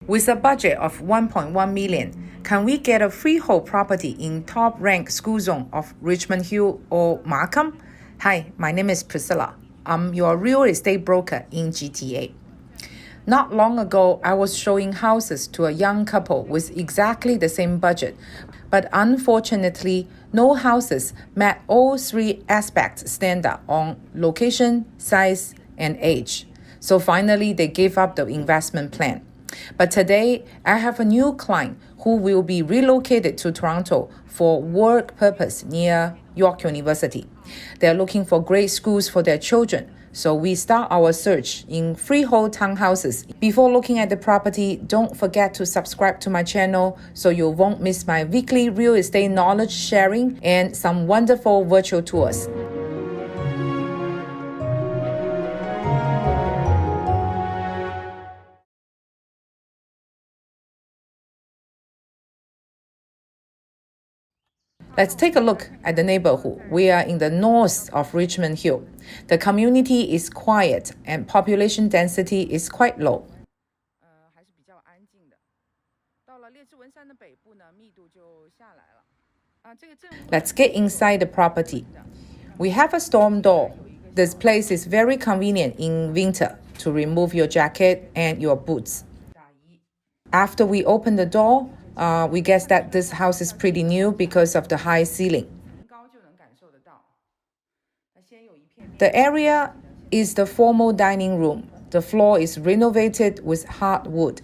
With a budget of 1.1 million, can we get a freehold property in top-ranked school zone of Richmond Hill or Markham? Hi, my name is Priscilla. I'm your real estate broker in GTA. Not long ago, I was showing houses to a young couple with exactly the same budget, but unfortunately, no houses met all three aspects standard on location, size, and age. So finally, they gave up the investment plan. But today, I have a new client who will be relocated to Toronto for work purpose near York University. They're looking for great schools for their children, so we start our search in freehold townhouses. Before looking at the property, don't forget to subscribe to my channel so you won't miss my weekly real estate knowledge sharing and some wonderful virtual tours. Let's take a look at the neighborhood. We are in the north of Richmond Hill. The community is quiet and population density is quite low. Let's get inside the property. We have a storm door. This place is very convenient in winter to remove your jacket and your boots. After we open the door, we guess that this house is pretty new because of the high ceiling. The area is the formal dining room. The floor is renovated with hardwood.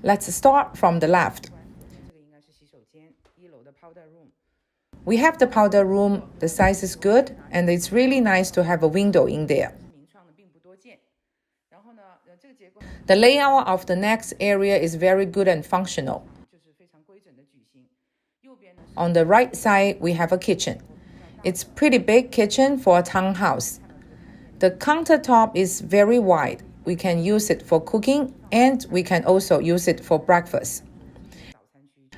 Let's start from the left. We have the powder room. The size is good, and it's really nice to have a window in there. The layout of the next area is very good and functional. On the right side, we have a kitchen. It's pretty big kitchen for a townhouse. The countertop is very wide. We can use it for cooking and we can also use it for breakfast.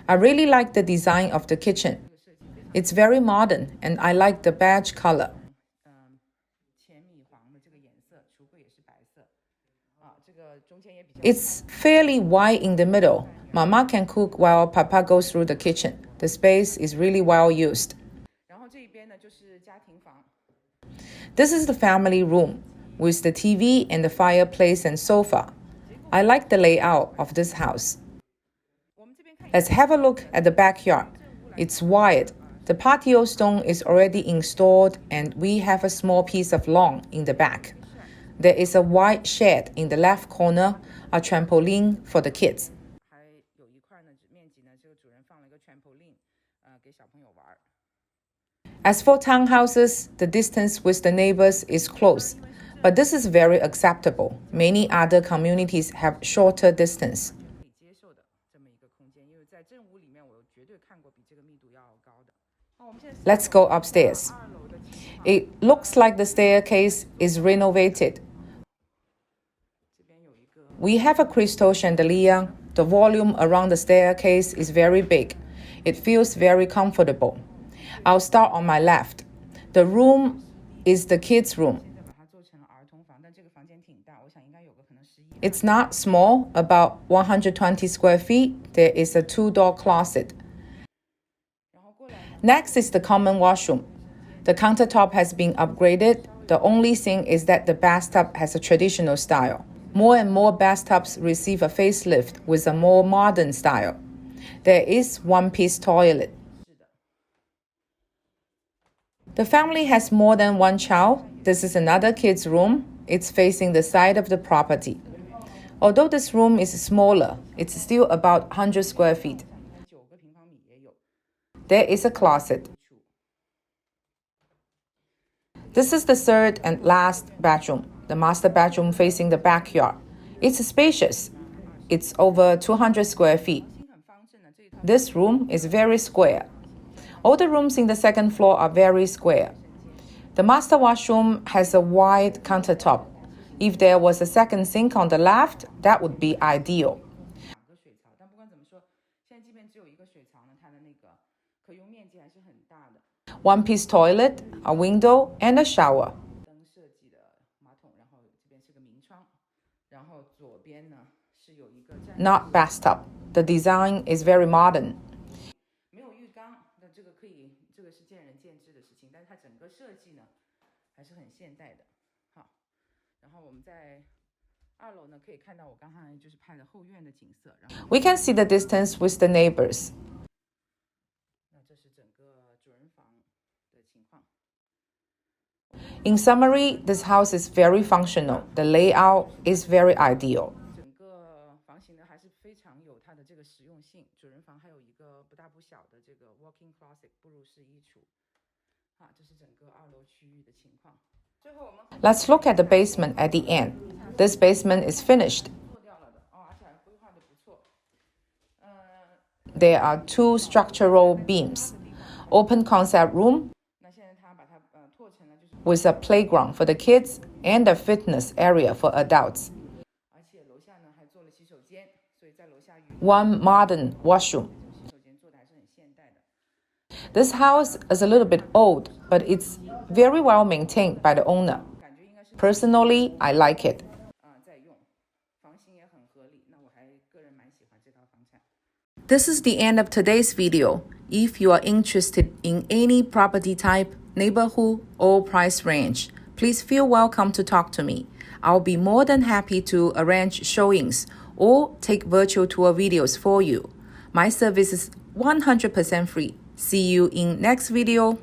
I really like the design of the kitchen. It's very modern and I like the beige color. It's fairly wide in the middle. Mama can cook while Papa goes through the kitchen. The space is really well used. This is the family room with the TV and the fireplace and sofa. I like the layout of this house. Let's have a look at the backyard. It's wide. The patio stone is already installed and we have a small piece of lawn in the back. There is a wide shed in the left corner, a trampoline for the kids. As for townhouses, the distance with the neighbors is close, but this is very acceptable. Many other communities have shorter distance. Let's go upstairs. It looks like the staircase is renovated. We have a crystal chandelier. The volume around the staircase is very big. It feels very comfortable. I'll start on my left. The room is the kids' room. It's not small, about 120 square feet. There is a 2-door closet. Next is the common washroom. The countertop has been upgraded. The only thing is that the bathtub has a traditional style. More and more bathtubs receive a facelift with a more modern style. There is one-piece toilet. The family has more than one child. This is another kid's room. It's facing the side of the property. Although this room is smaller, it's still about 100 square feet. There is a closet. This is the third and last bedroom, the master bedroom facing the backyard. It's spacious. It's over 200 square feet. This room is very square. All the rooms in the second floor are very square. The master washroom has a wide countertop. If there was a second sink on the left, that would be ideal. One-piece toilet, a window, and a shower. not bathtub. The design is very modern. 没有浴缸，那这个是见仁见智的事情，但是它整个设计呢还是很现代的。好，然后我们在2楼呢可以看到我刚才就是拍的后院的景色。We can see the distance with the neighbors. 那这是整个主人房的情况。In summary, this house is very functional. The layout is very ideal. 整个房型呢还是非常有它的这个实用性。主人房还有一个不大不小的这个 walk-in closet 步入式衣橱。这是整个2楼区域的情况。Let's look at the basement at the end. This basement is finished. There are 2 structural beams, open concept room with a playground for the kids and a fitness area for adults. 1 modern washroom. This house is a little bit old, but it's very well maintained by the owner. Personally, I like it. This is the end of today's video. If you are interested in any property type, neighborhood, or price range, please feel welcome to talk to me. I'll be more than happy to arrange showings or take virtual tour videos for you. My service is 100% free. See you in next video.